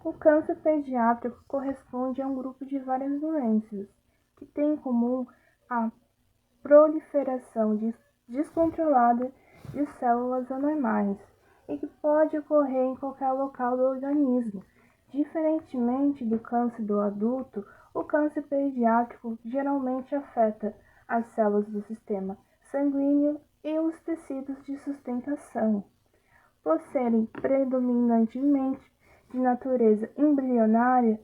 O câncer pediátrico corresponde a um grupo de várias doenças que têm em comum a proliferação descontrolada de células anormais e que pode ocorrer em qualquer local do organismo. Diferentemente do câncer do adulto, o câncer pediátrico geralmente afeta as células do sistema sanguíneo e os tecidos de sustentação. Por serem predominantemente de natureza embrionária,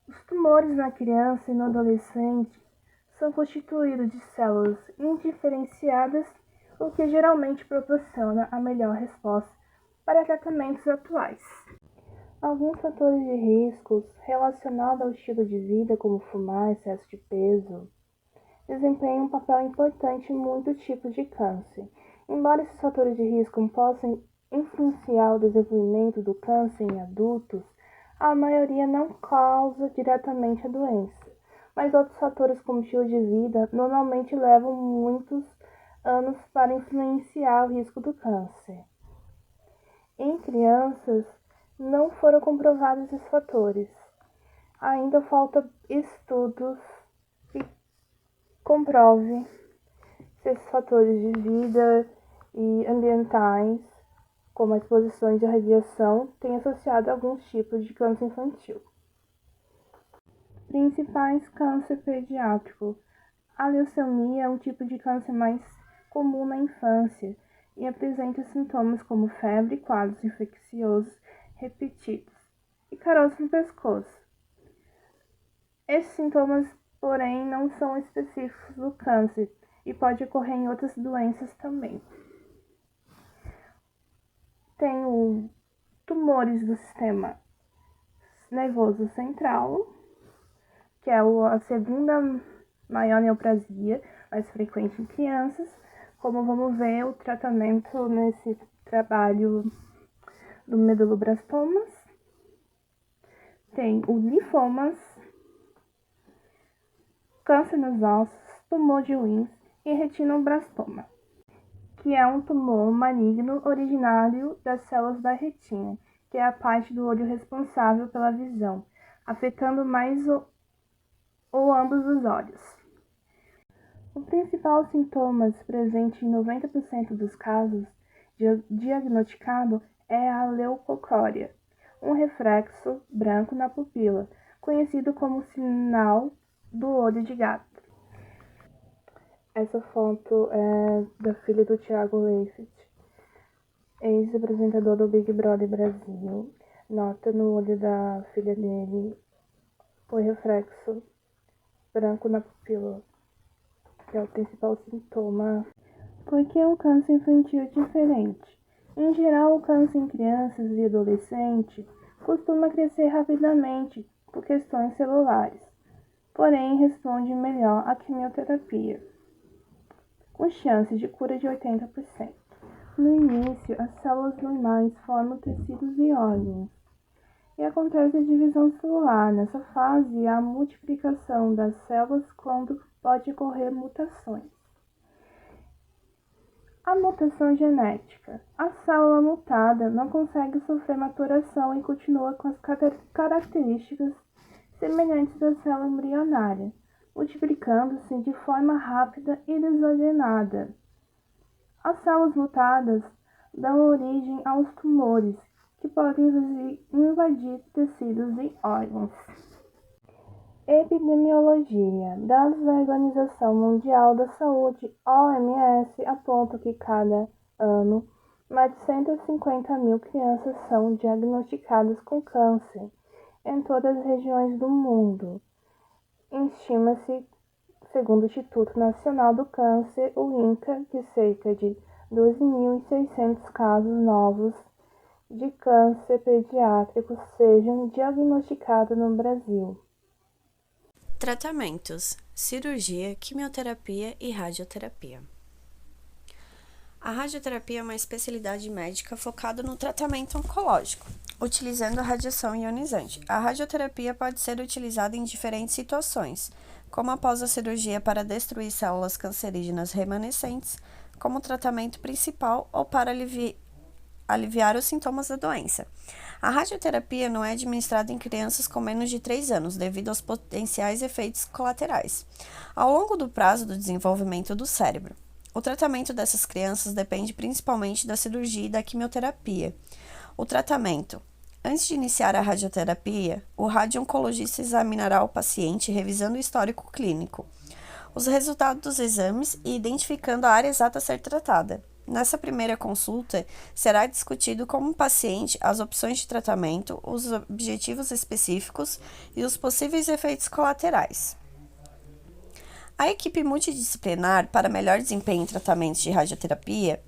os tumores na criança e no adolescente são constituídos de células indiferenciadas, o que geralmente proporciona a melhor resposta para tratamentos atuais. Alguns fatores de riscos relacionados ao estilo de vida, como fumar, excesso de peso, desempenham um papel importante em muitos tipos de câncer. Embora esses fatores de risco possam influenciar o desenvolvimento do câncer em adultos, a maioria não causa diretamente a doença, mas outros fatores como estilo de vida normalmente levam muitos anos para influenciar o risco do câncer. Em crianças, não foram comprovados esses fatores. Ainda falta estudos que comprovem se esses fatores de vida e ambientais, como a exposição de radiação, têm associado a alguns tipos de câncer infantil. Principais câncer pediátrico. A leucemia é um tipo de câncer mais comum na infância e apresenta sintomas como febre, quadros infecciosos repetidos e caroço no pescoço. Esses sintomas, porém, não são específicos do câncer e pode ocorrer em outras doenças também. Tem tumores do sistema nervoso central, que é a segunda maior neoplasia, mais frequente em crianças. Como vamos ver, o tratamento nesse trabalho do meduloblastomas. Tem o linfomas, câncer nos ossos, tumor de Wilms e retinoblastoma, que é um tumor maligno originário das células da retina, que é a parte do olho responsável pela visão, afetando mais ou ambos os olhos. O principal sintomas presente em 90% dos casos diagnosticado é a leucocória, um reflexo branco na pupila, conhecido como sinal do olho de gato. Essa foto é da filha do Thiago Leifert, ex-apresentador do Big Brother Brasil. Nota no olho da filha dele o reflexo branco na pupila, que é o principal sintoma. Por que o câncer infantil é diferente? Em geral, o câncer em crianças e adolescentes costuma crescer rapidamente por questões celulares, porém responde melhor à quimioterapia, com chances de cura de 80%. No início, as células normais formam tecidos e órgãos, e acontece a divisão celular. Nessa fase, há a multiplicação das células quando pode ocorrer mutações. A mutação genética. A célula mutada não consegue sofrer maturação e continua com as características semelhantes da célula embrionária, multiplicando-se de forma rápida e desordenada. As células mutadas dão origem aos tumores, que podem invadir tecidos e órgãos. Epidemiologia. Dados da Organização Mundial da Saúde, OMS, apontam que cada ano mais de 150 mil crianças são diagnosticadas com câncer em todas as regiões do mundo. Estima-se, segundo o Instituto Nacional do Câncer, o INCA, que cerca de 12.600 casos novos de câncer pediátrico sejam diagnosticados no Brasil. Tratamentos: cirurgia, quimioterapia e radioterapia. A radioterapia é uma especialidade médica focada no tratamento oncológico, utilizando a radiação ionizante. A radioterapia pode ser utilizada em diferentes situações, como após a cirurgia para destruir células cancerígenas remanescentes, como tratamento principal ou para aliviar os sintomas da doença. A radioterapia não é administrada em crianças com menos de 3 anos, devido aos potenciais efeitos colaterais, ao longo do prazo do desenvolvimento do cérebro. O tratamento dessas crianças depende principalmente da cirurgia e da quimioterapia. O tratamento. Antes de iniciar a radioterapia, o radio-oncologista examinará o paciente revisando o histórico clínico, os resultados dos exames e identificando a área exata a ser tratada. Nessa primeira consulta, será discutido com o paciente as opções de tratamento, os objetivos específicos e os possíveis efeitos colaterais. A equipe multidisciplinar para melhor desempenho em tratamentos de radioterapia,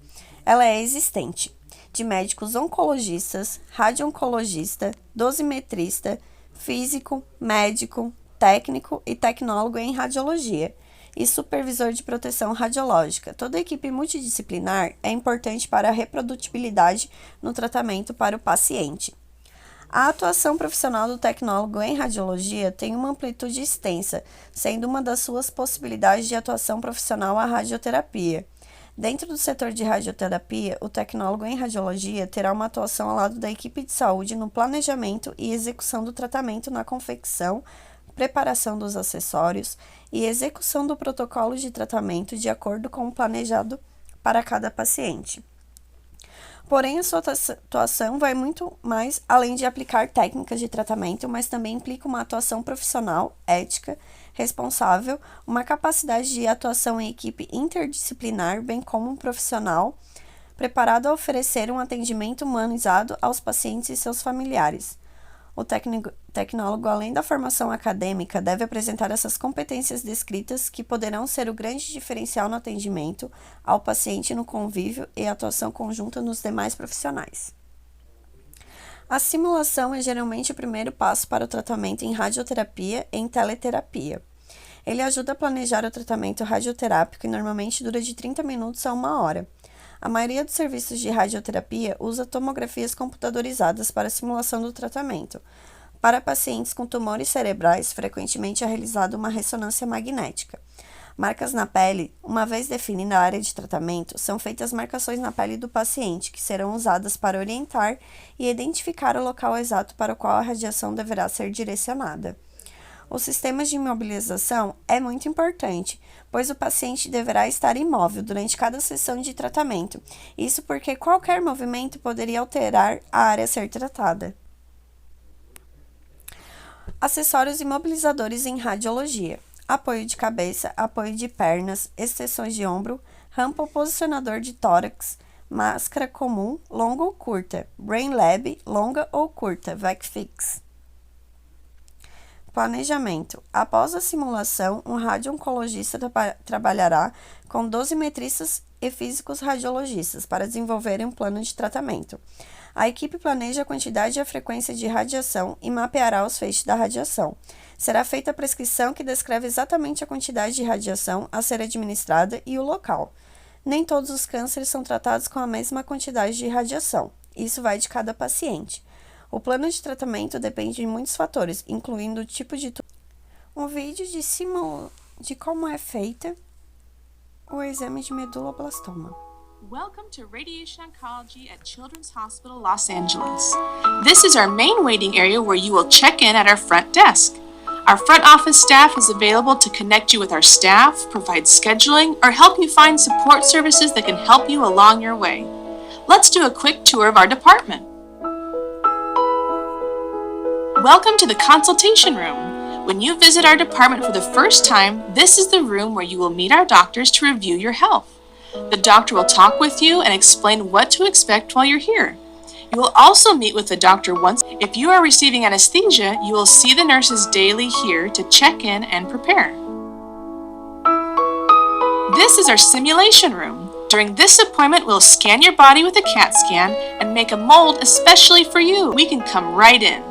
ela é existente, de médicos oncologistas, radio-oncologista, dosimetrista, físico, médico, técnico e tecnólogo em radiologia, e supervisor de proteção radiológica. Toda a equipe multidisciplinar é importante para a reprodutibilidade no tratamento para o paciente. A atuação profissional do tecnólogo em radiologia tem uma amplitude extensa, sendo uma das suas possibilidades de atuação profissional a radioterapia. Dentro do setor de radioterapia, o tecnólogo em radiologia terá uma atuação ao lado da equipe de saúde no planejamento e execução do tratamento na confecção, preparação dos acessórios e execução do protocolo de tratamento de acordo com o planejado para cada paciente. Porém, a sua atuação vai muito mais além de aplicar técnicas de tratamento, mas também implica uma atuação profissional, ética, responsável, uma capacidade de atuação em equipe interdisciplinar, bem como um profissional preparado a oferecer um atendimento humanizado aos pacientes e seus familiares. O tecnólogo, além da formação acadêmica, deve apresentar essas competências descritas que poderão ser o grande diferencial no atendimento ao paciente no convívio e atuação conjunta nos demais profissionais. A simulação é geralmente o primeiro passo para o tratamento em radioterapia e em teleterapia. Ele ajuda a planejar o tratamento radioterápico e normalmente dura de 30 minutos a 1 hora. A maioria dos serviços de radioterapia usa tomografias computadorizadas para a simulação do tratamento. Para pacientes com tumores cerebrais, frequentemente é realizada uma ressonância magnética. Marcas na pele, uma vez definida a área de tratamento, são feitas marcações na pele do paciente, que serão usadas para orientar e identificar o local exato para o qual a radiação deverá ser direcionada. Os sistemas de imobilização é muito importante, pois o paciente deverá estar imóvel durante cada sessão de tratamento. Isso porque qualquer movimento poderia alterar a área a ser tratada. Acessórios imobilizadores em radiologia: apoio de cabeça, apoio de pernas, extensões de ombro, rampa ou posicionador de tórax, máscara comum, longa ou curta, Brainlab, longa ou curta, VECFix. Planejamento. Após a simulação, um radio-oncologista trabalhará com dosimetristas e físicos radiologistas para desenvolverem um plano de tratamento. A equipe planeja a quantidade e a frequência de radiação e mapeará os feixes da radiação. Será feita a prescrição que descreve exatamente a quantidade de radiação a ser administrada e o local. Nem todos os cânceres são tratados com a mesma quantidade de radiação. Isso vai de cada paciente. O plano de tratamento depende de muitos fatores, incluindo o tipo de um vídeo de como é feita o exame de meduloblastoma. Welcome to Radiation Oncology at Children's Hospital Los Angeles. This is our main waiting area where you will check in at our front desk. Our front office staff is available to connect you with our staff, provide scheduling, or help you find support services that can help you along your way. Let's do a quick tour of our department. Welcome to the consultation room. When you visit our department for the first time, this is the room where you will meet our doctors to review your health. The doctor will talk with you and explain what to expect while you're here. You will also meet with the doctor once. If you are receiving anesthesia, you will see the nurses daily here to check in and prepare. This is our simulation room. During this appointment, we'll scan your body with a CAT scan and make a mold especially for you. We can come right in.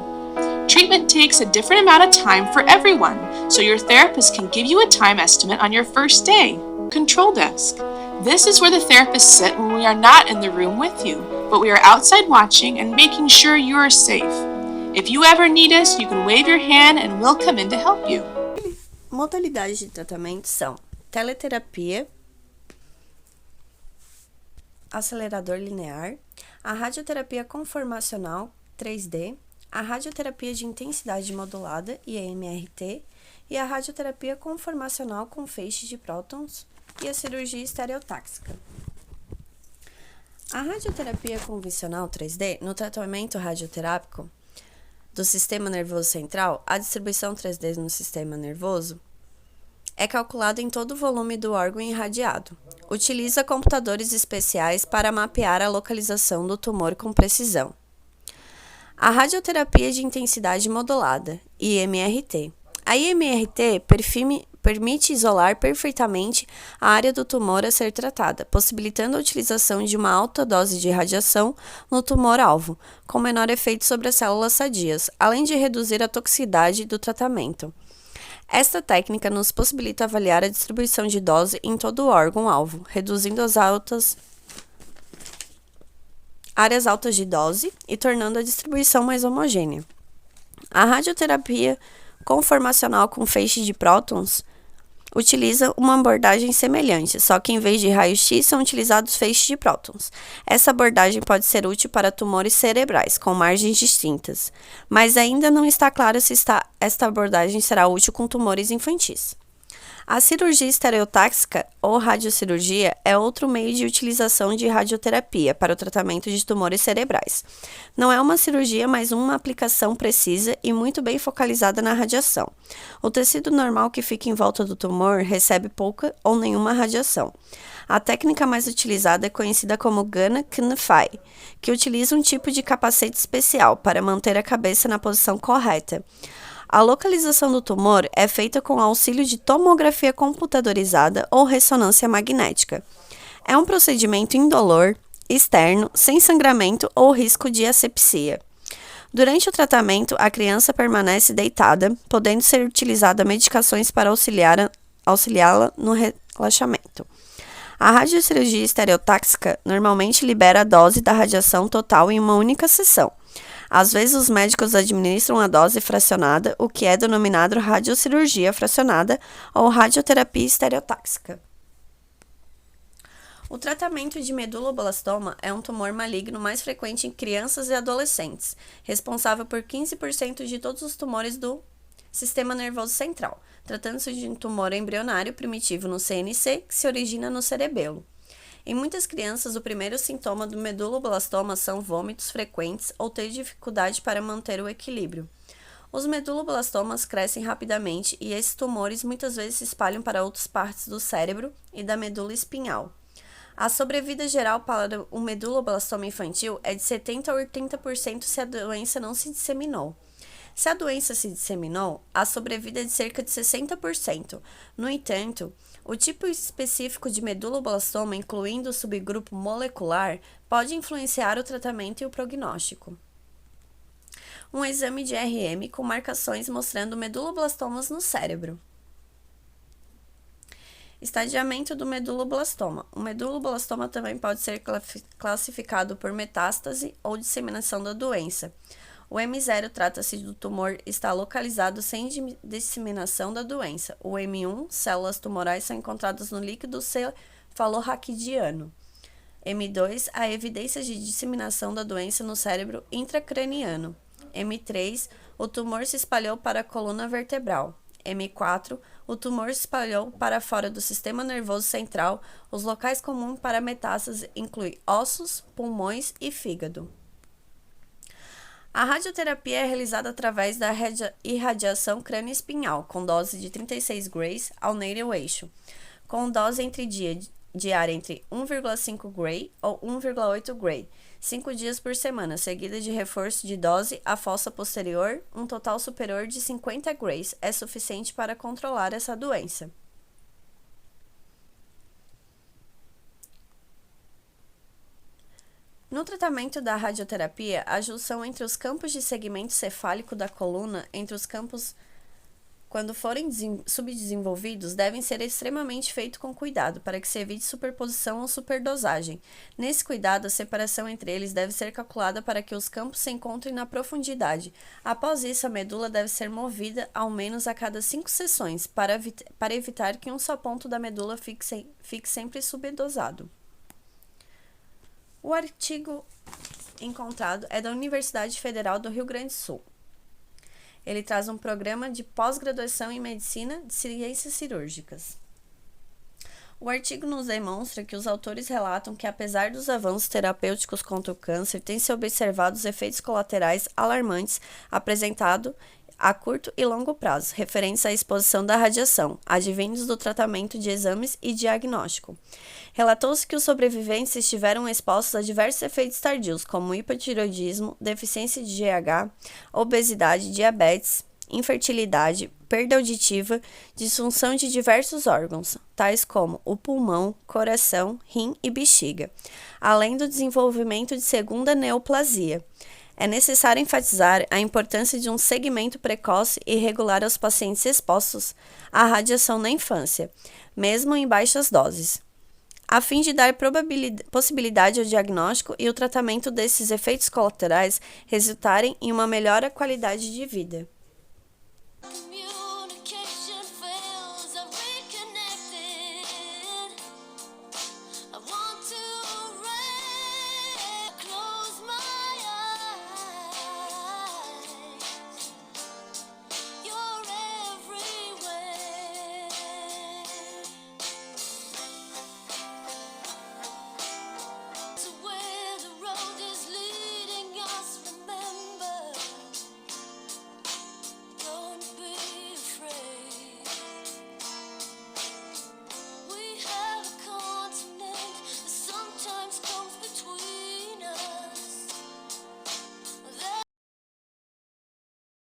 Treatment takes a different amount of time for everyone, so your therapist can give you a time estimate on your first day. Control desk. This is where the therapists sit when we are not in the room with you, but we are outside watching and making sure you are safe. If you ever need us, you can wave your hand and we'll come in to help you. Modalidades de tratamento são teleterapia, acelerador linear, a radioterapia conformacional, 3D, a radioterapia de intensidade modulada, IMRT, e a radioterapia conformacional com feixes de prótons e a cirurgia estereotáxica. A radioterapia convencional 3D, no tratamento radioterápico do sistema nervoso central, a distribuição 3D no sistema nervoso é calculada em todo o volume do órgão irradiado. Utiliza computadores especiais para mapear a localização do tumor com precisão. A radioterapia de intensidade modulada, IMRT. A IMRT permite isolar perfeitamente a área do tumor a ser tratada, possibilitando a utilização de uma alta dose de radiação no tumor-alvo, com menor efeito sobre as células sadias, além de reduzir a toxicidade do tratamento. Esta técnica nos possibilita avaliar a distribuição de dose em todo o órgão-alvo, reduzindo as áreas altas de dose e tornando a distribuição mais homogênea. A radioterapia conformacional com feixe de prótons utiliza uma abordagem semelhante, só que em vez de raio-x são utilizados feixes de prótons. Essa abordagem pode ser útil para tumores cerebrais, com margens distintas, mas ainda não está claro se esta abordagem será útil com tumores infantis. A cirurgia estereotáxica ou radiocirurgia é outro meio de utilização de radioterapia para o tratamento de tumores cerebrais. Não é uma cirurgia, mas uma aplicação precisa e muito bem focalizada na radiação. O tecido normal que fica em volta do tumor recebe pouca ou nenhuma radiação. A técnica mais utilizada é conhecida como Gunn-Knifey, que utiliza um tipo de capacete especial para manter a cabeça na posição correta. A localização do tumor é feita com auxílio de tomografia computadorizada ou ressonância magnética. É um procedimento indolor, externo, sem sangramento ou risco de asepsia. Durante o tratamento, a criança permanece deitada, podendo ser utilizada medicações para auxiliá-la no relaxamento. A radiocirurgia estereotáxica normalmente libera a dose da radiação total em uma única sessão. Às vezes, os médicos administram a dose fracionada, o que é denominado radiocirurgia fracionada ou radioterapia estereotáxica. O tratamento de meduloblastoma é um tumor maligno mais frequente em crianças e adolescentes, responsável por 15% de todos os tumores do sistema nervoso central, tratando-se de um tumor embrionário primitivo no CNC que se origina no cerebelo. Em muitas crianças, o primeiro sintoma do meduloblastoma são vômitos frequentes ou ter dificuldade para manter o equilíbrio. Os meduloblastomas crescem rapidamente e esses tumores muitas vezes se espalham para outras partes do cérebro e da medula espinhal. A sobrevida geral para o meduloblastoma infantil é de 70% a 80% se a doença não se disseminou. Se a doença se disseminou, a sobrevida é de cerca de 60%. No entanto, o tipo específico de meduloblastoma, incluindo o subgrupo molecular, pode influenciar o tratamento e o prognóstico. Um exame de RM com marcações mostrando meduloblastomas no cérebro. Estadiamento do meduloblastoma. O meduloblastoma também pode ser classificado por metástase ou disseminação da doença. O M0 trata-se do tumor está localizado sem disseminação da doença. O M1, células tumorais são encontradas no líquido cefalorraquidiano. M2, a evidência de disseminação da doença no cérebro intracraniano. M3, o tumor se espalhou para a coluna vertebral. M4, o tumor se espalhou para fora do sistema nervoso central. Os locais comuns para metástase incluem ossos, pulmões e fígado. A radioterapia é realizada através da irradiação crânio-espinhal, com dose de 36 grays ao neuro-eixo, com dose diária entre 1,5 gray ou 1,8 gray, 5 dias por semana, seguida de reforço de dose à fossa posterior. Um total superior de 50 grays é suficiente para controlar essa doença. No tratamento da radioterapia, a junção entre os campos de segmento cefálico da coluna, entre os campos, quando forem subdesenvolvidos, devem ser extremamente feitos com cuidado, para que se evite superposição ou superdosagem. Nesse cuidado, a separação entre eles deve ser calculada para que os campos se encontrem na profundidade. Após isso, a medula deve ser movida ao menos a cada 5 sessões, para evitar que um só ponto da medula fique sempre subdosado. O artigo encontrado é da Universidade Federal do Rio Grande do Sul. Ele traz um programa de pós-graduação em medicina de ciências cirúrgicas. O artigo nos demonstra que os autores relatam que, apesar dos avanços terapêuticos contra o câncer, têm-se observado os efeitos colaterais alarmantes apresentados a curto e longo prazo, referentes à exposição da radiação, advindos do tratamento de exames e diagnóstico. Relatou-se que os sobreviventes estiveram expostos a diversos efeitos tardios, como hipotireoidismo, deficiência de GH, obesidade, diabetes, infertilidade, perda auditiva, disfunção de diversos órgãos, tais como o pulmão, coração, rim e bexiga, além do desenvolvimento de segunda neoplasia. É necessário enfatizar a importância de um segmento precoce e regular aos pacientes expostos à radiação na infância, mesmo em baixas doses, a fim de dar possibilidade ao diagnóstico e o tratamento desses efeitos colaterais resultarem em uma melhor qualidade de vida.